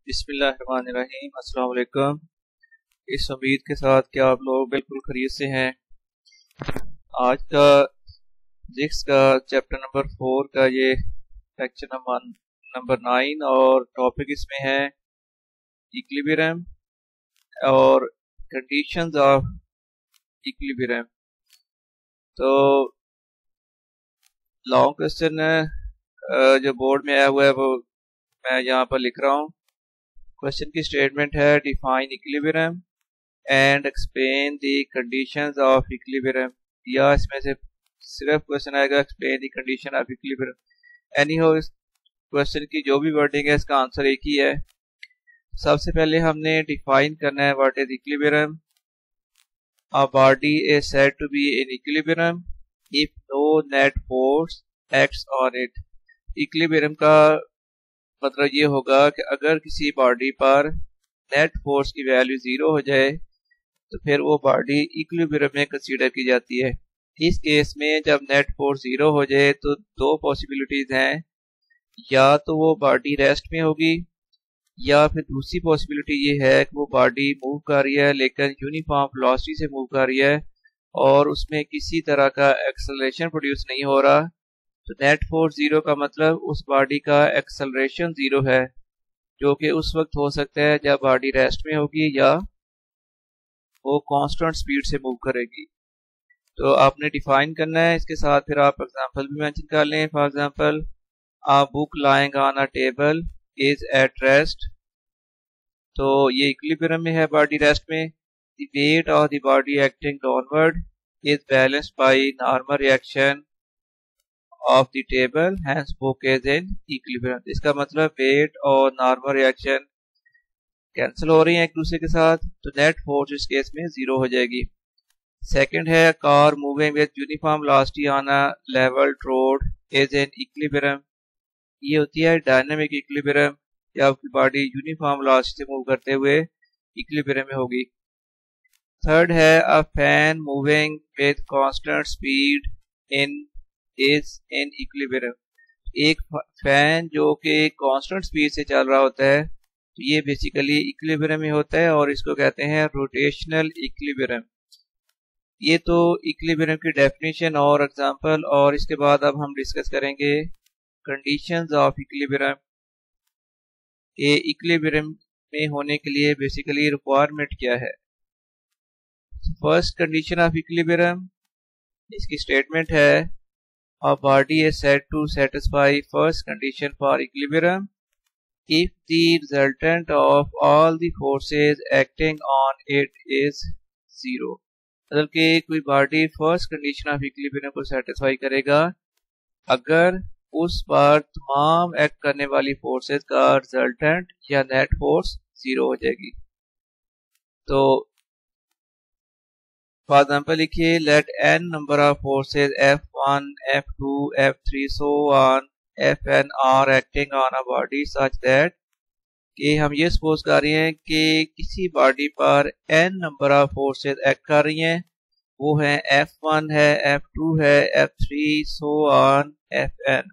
बिस्मिल्लाहिर्रहमानिर्रहीम। अस्सलाम वालेकुम। इस उम्मीद के साथ कि आप लोग बिल्कुल खैरियत से हैं। आज का फिजिक्स का चैप्टर नंबर 4 का ये लेक्चर नंबर 9 और टॉपिक इसमें है इक्विलिब्रियम और कंडीशंस ऑफ इक्विलिब्रियम। तो लॉन्ग क्वेश्चन जो बोर्ड में आया हुआ है वो मैं यहाँ पर लिख रहा हूँ। क्वेश्चन की स्टेटमेंट है define equilibrium and explain the conditions of equilibrium, या इसमें से सिर्फ क्वेश्चन आएगा explain the condition of equilibrium. Any हो, इस क्वेश्चन की जो भी वर्डिंग है इसका आंसर एक ही है। सबसे पहले हमने डिफाइन करना है what is equilibrium. A body is said to be in equilibrium if no net force acts on it. Equilibrium का मतलब ये होगा कि अगर किसी बॉडी पर नेट फोर्स की वैल्यू 0 हो जाए तो फिर वो बॉडी इक्विलिब्रियम में कंसीडर की जाती है। इस केस में जब नेट फोर्स 0 हो जाए तो दो पॉसिबिलिटीज हैं, या तो वो बॉडी रेस्ट में होगी या फिर दूसरी पॉसिबिलिटी ये है कि वो बॉडी मूव कर रही है लेकिन यूनिफॉर्म वेलोसिटी से मूव कर रही है और उसमें किसी तरह का एक्सेलरेशन प्रोड्यूस नहीं हो रहा। तो नेट फोर्स 0 का मतलब उस बॉडी का एक्सेलरेशन 0 है, जो कि उस वक्त हो सकता है जब बॉडी रेस्ट में होगी या वो कांस्टेंट स्पीड से मूव करेगी। तो आपने डिफाइन करना है, इसके साथ फिर आप एग्जांपल भी मेंशन कर लें। For example, a book lying on a table is at rest. तो ये इक्विलिब्रियम में है, बॉडी रेस्ट में। The weight of the body acting downward is balanced by normal reaction of the table, hence book is in equilibrium. इसका मतलब wait और normal reaction cancel हो रही हैं एक दूसरे के साथ, तो नेट फोर्स इस केस में 0 हो जाएगी। सेकंड है car moving with uniform velocity on a levelled road is in equilibrium. ये होती है डायनामिक इक्विलिब्रियम, या आपकी बॉडी यूनिफॉर्म वेलोसिटी से मूव करते हुए इक्विलिब्रियम में होगी। थर्ड है a fan moving with constant speed is in equilibrium. एक फैन जो कि कांस्टेंट स्पीड से चल रहा होता है तो ये बेसिकली इक्विलिब्रियम में होता है और इसको कहते हैं रोटेशनल इक्विलिब्रियम। ये तो इक्विलिब्रियम की डेफिनेशन और एग्जांपल, और इसके बाद अब हम डिस्कस करेंगे कंडीशंस ऑफ इक्विलिब्रियम। ये इक्विलिब्रियम में होने के लिए बेसिकली रिक्वायरमेंट क्या है। फर्स्ट कंडीशन ऑफ इक्विलिब्रियम, इसकी स्टेटमेंट है a body is said to satisfy first condition for equilibrium if the resultant of all the forces acting on it is 0। मतलब कि कोई body first condition of equilibrium को satisfy करेगा अगर उस पर तमाम एक्ट करने वाली फोर्सेस का रिजल्टेंट या नेट फोर्स 0 हो जाएगी। तो फॉर एग्जांपल लिखिए, let n number of forces F1, F2, F3 so on Fn are acting on a body such that कि हम ये सपोज कर रहे हैं कि किसी बॉडी पर n number of forces act कर रही हैं। वो है F1 है, F2 है, F3 so on Fn।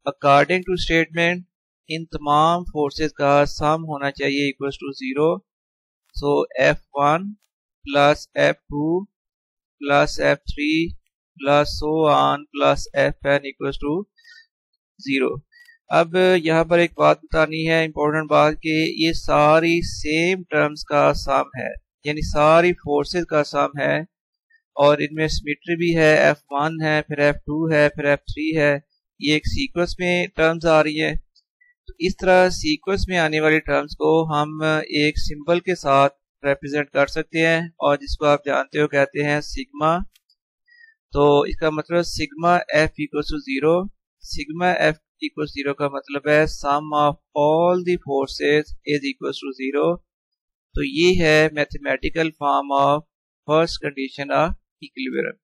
According to statement इन तमाम फोर्सेस का सम होना चाहिए equals to 0। So F1 plus F2 plus F3 plus so on plus Fn equals to 0। अब यहाँ पर एक बात बतानी है, इंपॉर्टेंट बात, कि ये सारी सेम टर्म्स का सम है, यानी सारी फोर्सेस का सम है और इनमें सिमेट्री भी है। F1 है, फिर F2 है, फिर F3 है। ये एक सीक्वेंस में टर्म्स आ रही है। तो इस तरह सीक्वेंस में आने वाली टर्म्स को हम एक सिंबल के साथ रिप्रेजेंट कर सकते हैं और जिसको आप जानते हो कहते हैं सिग्मा। तो इसका मतलब sigma F equals to 0। Sigma F equals 0 का मतलब है sum of all the forces is equals to 0। तो ये है mathematical form of first condition of equilibrium.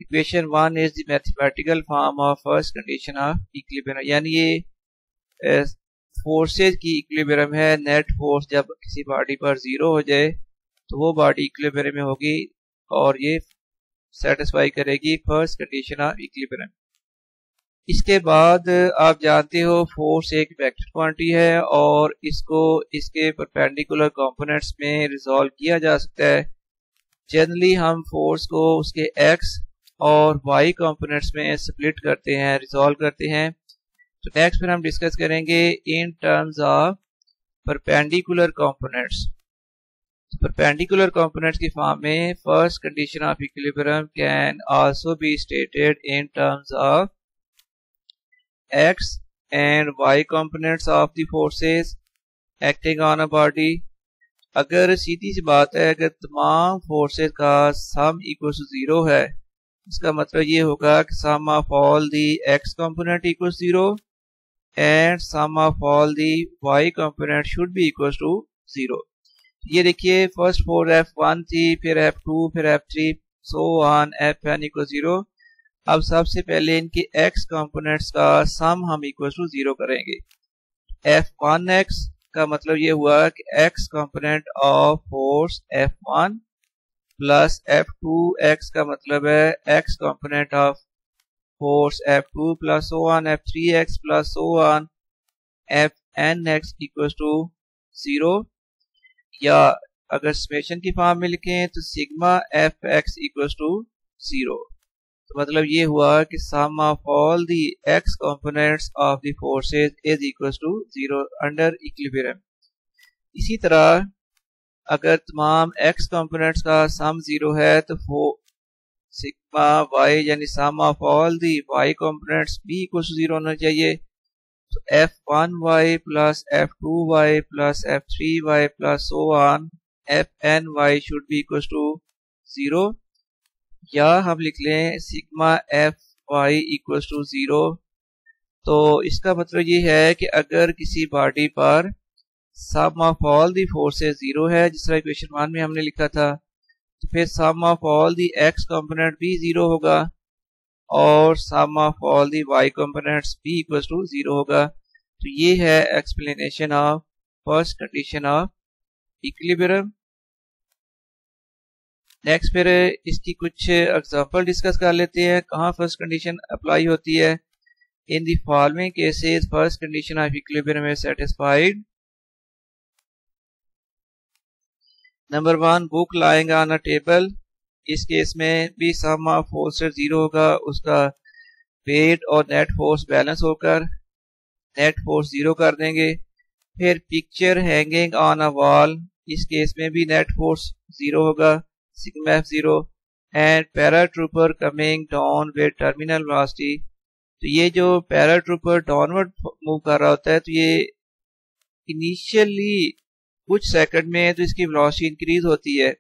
Equation 1 is the mathematical form of first condition of equilibrium, यानी ये forces की equilibrium है। नेट फोर्स जब किसी बॉडी पर 0 हो जाए तो वो बॉडी इक्विलिब्रियम में होगी और ये सेटिस्फाई करेगी फर्स्ट कंडीशन ऑफ इक्विलिब्रियम। इसके बाद आप जानते हो फोर्स एक वेक्टर क्वांटिटी है और इसको इसके परपेंडिकुलर कंपोनेंट्स में रिजॉल्व किया जा सकता है। जनरली हम फोर्स को उसके एक्स और वाई कंपोनेंट्स में स्प्लिट करते हैं, रिजॉल्व करते हैं। तो नेक्स्ट फिर हम डिस्कस करेंगे in terms of perpendicular components. Perpendicular components की फॉर्म में first condition of equilibrium can also be stated in terms of x and y components of the forces acting on a body। अगर सीधी सी बात है, अगर तमाम forces का sum equal to 0 है, इसका मतलब ये होगा कि sum of all the x component equal 0 and sum of all the y component should be equal to 0। ये देखिए फर्स्ट फोर f1 थी, फिर f2, फिर f3 so on fn equal 0। अब सबसे पहले इनके x कंपोनेंट्स का सम हम इक्वल टू 0 करेंगे। f1x का मतलब ये हुआ कि x component of force f1 plus f2x का मतलब है x component of force f2 plus so on f3x plus so on fnx equal to 0। या अगर समेशन की फॉर्म में लिखें तो सिग्मा fx इक्वल टू 0। तो मतलब ये हुआ कि sum of all the x components of the forces is equal to 0 under equilibrium. इसी तरह अगर तमाम x कंपोनेंट्स का सम 0 है तो सिग्मा y यानी sum of all the y components भी इक्वल टू 0 होना चाहिए। तो f1y plus f2y plus f3y plus so on fny should be equal to 0। या हम लिख लें सिग्मा fy इक्वल टू 0। तो इसका मतलब ये है कि अगर किसी बॉडी पर सम ऑफ ऑल दी फोर्सेस 0 है, जिस तरह इक्वेशन 1 में हमने लिखा था, तो फिर sum of all the x component भी 0 होगा और sum of all the y components भी इक्वल टू 0 होगा। तो ये है explanation of first condition of equilibrium. Next फिर इसकी कुछ एग्जांपल डिस्कस कर लेते हैं कहाँ फर्स्ट कंडीशन अप्लाई होती है। In the following cases first condition of equilibrium is satisfied. Number 1 book lying on a table. इस केस में भी सम ऑफ फोर्सेस 0 होगा, उसका वेट और नेट फोर्स बैलेंस होकर नेट फोर्स 0 कर देंगे। फिर picture hanging on a wall, इस केस में भी नेट फोर्स 0 होगा, sigma f0 and paratrooper coming down with terminal velocity. तो ये जो पैराट्रूपर डाउनवर्ड मूव कर रहा होता है, तो ये इनिशियली कुछ सेकंड में तो इसकी वेलोसिटी इंक्रीज होती है।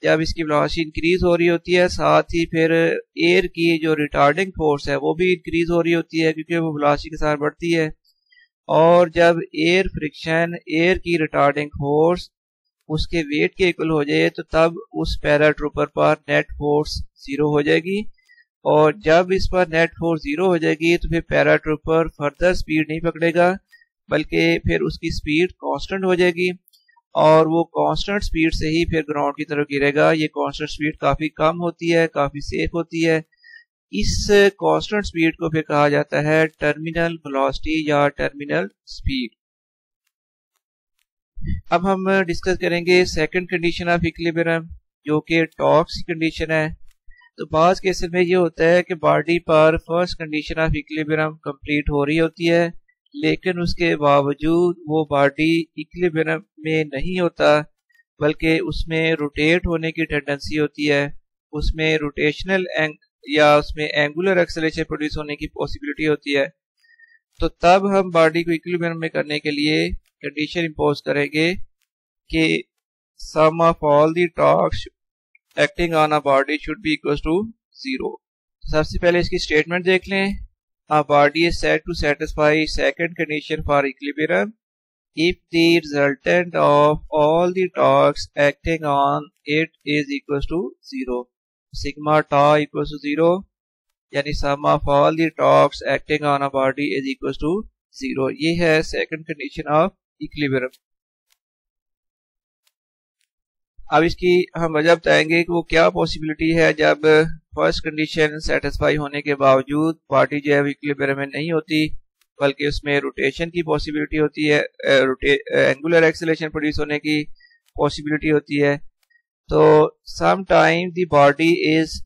जब इसकी वेलोसिटी इंक्रीज हो रही होती है, साथ ही फिर एयर की जो रिटार्डिंग फोर्स है वो भी इंक्रीज हो रही होती है क्योंकि वो वेलोसिटी के साथ बढ़ती है। और जब एयर फ्रिक्शन, एयर की रिटार्डिंग फोर्स उसके वेट के इक्वल हो जाए तो तब उस पैराट्रूपर पर नेट फोर्स 0 हो जाएगी। और जब इस पर नेट फोर्स 0 हो जाएगी तो फिर पैराट्रूपर फर्दर स्पीड नहीं पकड़ेगा, बल्कि फिर उसकी स्पीड कांस्टेंट हो जाएगी और वो कांस्टेंट स्पीड से ही फिर ग्राउंड की तरफ गिरेगा। ये कांस्टेंट स्पीड काफी कम होती है, काफी सेफ होती है। इस कांस्टेंट स्पीड को फिर कहा जाता है टर्मिनल वेलोसिटी या टर्मिनल स्पीड। अब हम डिस्कस करेंगे सेकंड कंडीशन ऑफ इक्विलिब्रियम, जो कि टॉर्क्स की कंडीशन है। तो बाज़ केसेस में ये होता है कि बॉडी पर first condition of equilibrium complete हो रही होती है, लेकिन उसके बावजूद वो बॉडी इक्विलिब्रियम में नहीं होता, बल्कि उसमें रोटेट होने की टेंडेंसी होती है, उसमें रोटेशनल या उसमें एंगुलर एक्सेलरेशन प्रोड्यूस होने की पॉसिबिलिटी होती है। तो तब हम बॉडी को इक्विलिब्रियम में करने के लिए कंडीशन इंपोज करेंगे कि sum of all the torques acting on a body should be equal to 0। सबसे पहले इसकी स्टेटमेंट देख लें। A body is said to satisfy second condition for equilibrium if the resultant of all the torques acting on it is equal to 0। sigma tau equals to 0, यानी sum of all the torques acting on a body is equal to 0। ये है second condition of equilibrium. अब इसकी हम वजह बताएंगे कि वो क्या पॉसिबिलिटी है जब फर्स्ट कंडीशन सेटिस्फाई होने के बावजूद बॉडी जो है इक्विलिब्रियम में नहीं होती, बल्कि उसमें रोटेशन की पॉसिबिलिटी होती है, एंगुलर एक्सेलरेशन प्रोड्यूस होने की पॉसिबिलिटी होती है। तो some time the body is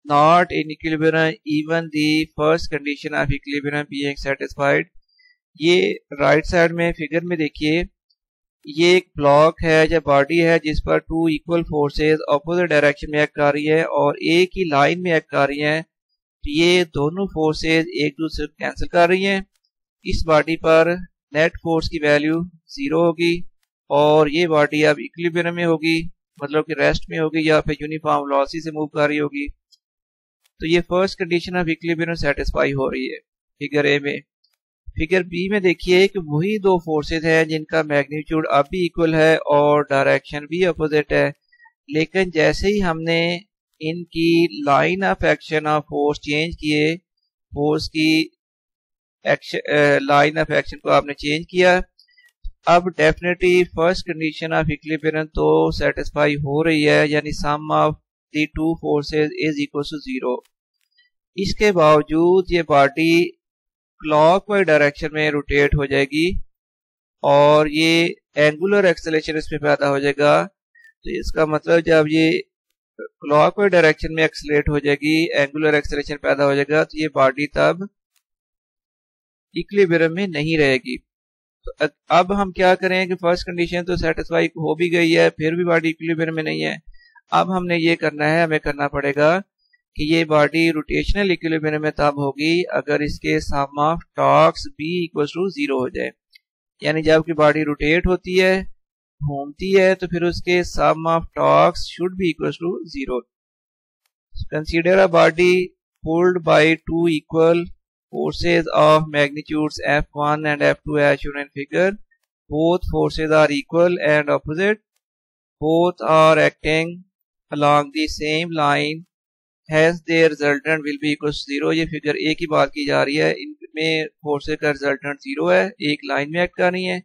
not in equilibrium even the first condition of equilibrium being satisfied. ये राइट साइड में फिगर में देखिए, ये एक ब्लॉक है या बॉडी है जिस पर two equal forces opposite direction में एक्ट कर रही है और एक ही लाइन में एक्ट कर रही है। तो ये दोनों फोर्सेस एक दूसरे को कैंसिल कर रही हैं। इस बॉडी पर नेट फोर्स की वैल्यू 0 होगी और ये बॉडी अब इक्विलिब्रियम में होगी, मतलब कि रेस्ट में होगी या फिर यूनिफॉर्म वेलोसिटी से मूव कर रही होगी। तो ये first condition of equilibrium satisfy हो रही है फिगर ए में। फिगर बी में देखिए कि वही दो फोर्सेस हैं जिनका मैग्नीट्यूड अब भी इक्वल है और डायरेक्शन भी अपोजिट है, लेकिन जैसे ही हमने इनकी line of action of force change किए, फोर्स की लाइन ऑफ एक्शन को आपने चेंज किया, अब definitely first condition of equilibrium तो सेटिस्फाई हो रही है, यानी sum of the two forces is equal to 0। इसके बावजूद ये बॉडी क्लॉकवाइज डायरेक्शन में रोटेट हो जाएगी और ये एंगुलर एक्सेलरेशन इसमें पैदा हो जाएगा। तो इसका मतलब जब ये क्लॉकवाइज डायरेक्शन में एक्सेलरेट हो जाएगी, एंगुलर एक्सेलरेशन पैदा हो जाएगा, तो ये बॉडी तब इक्विलिब्रियम में नहीं रहेगी। तो अब हम क्या करें कि फर्स्ट कंडीशन तो सेटिस्फाई हो भी गई है, फिर भी बॉडी इक्विलिब्रियम में नहीं है। अब हमने ये करना है, हमें करना पड़ेगा कि ये बॉडी रोटेशनल इक्विलिब्रियम में तब होगी अगर इसके sum of torques b equal to 0 हो जाए। यानी जब की बॉडी रोटेट होती है, घूमती है, तो फिर उसके sum of torques should be equal to 0। Consider a body pulled by two equal forces of magnitudes F1 and F2 as shown in figure. Both forces are equal and opposite. Both are acting along the same line. Hence their resultant will be equal to 0. ये figure A की बात की जा रही है, इनमें forces का resultant 0 है, एक लाइन में एक्ट कर रही है।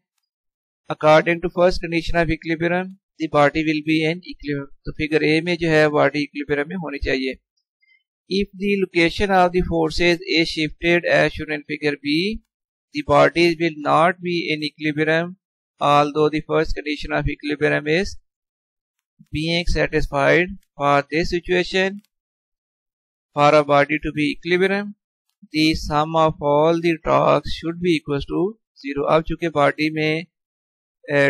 According to first condition of equilibrium, the body will be in equilibrium. तो फिगर ए में जो है बॉडी इक्विलिब्रियम में होनी चाहिए। If the location of the forces is shifted as shown in figure B, the bodies will not be in equilibrium, although the first condition of equilibrium is being satisfied. For this situation, for a body to be equilibrium, the sum of all the torques should be equal to 0. अब चूंकि body में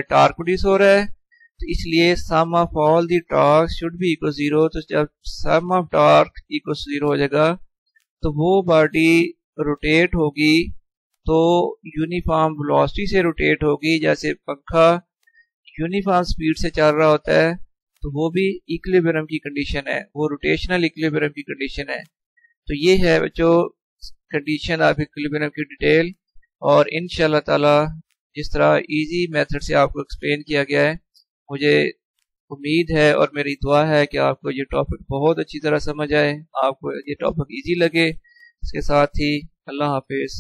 torque produce हो रहा है, तो इसलिए sum of all the torque should be equal 0। तो जब सम ऑफ टॉर्क इक्वल 0 हो जाएगा तो वो बॉडी रोटेट होगी, तो यूनिफॉर्म वेलोसिटी से रोटेट होगी। जैसे पंखा यूनिफॉर्म स्पीड से चल रहा होता है, तो वो भी इक्विलिब्रियम की कंडीशन है, वो रोटेशनल इक्विलिब्रियम की कंडीशन है। तो ये है जो कंडीशन ऑफ इक्विलिब्रियम की डिटेल, और इंशाल्लाह ताला जिस तरह इजी मेथड से आपको एक्सप्लेन किया गया है, मुझे उम्मीद है और मेरी दुआ है कि आपको ये टॉपिक बहुत अच्छी तरह समझ आए, आपको ये टॉपिक इजी लगे। इसके साथ ही अल्लाह हाफिज।